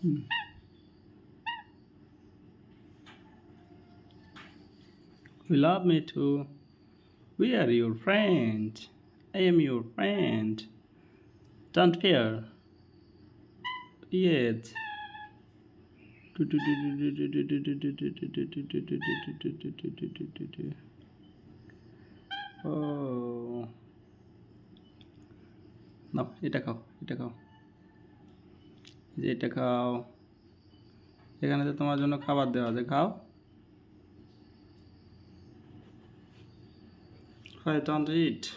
You love me too. We are your friend. I am your friend. Don't fear. Yes. Oh. নাও এটা খাও, এটা খাও। এই যে এটা খাও। এখানে তো তোমার জন্য খাবার দেওয়া আছে, খাও। Try, don't eat.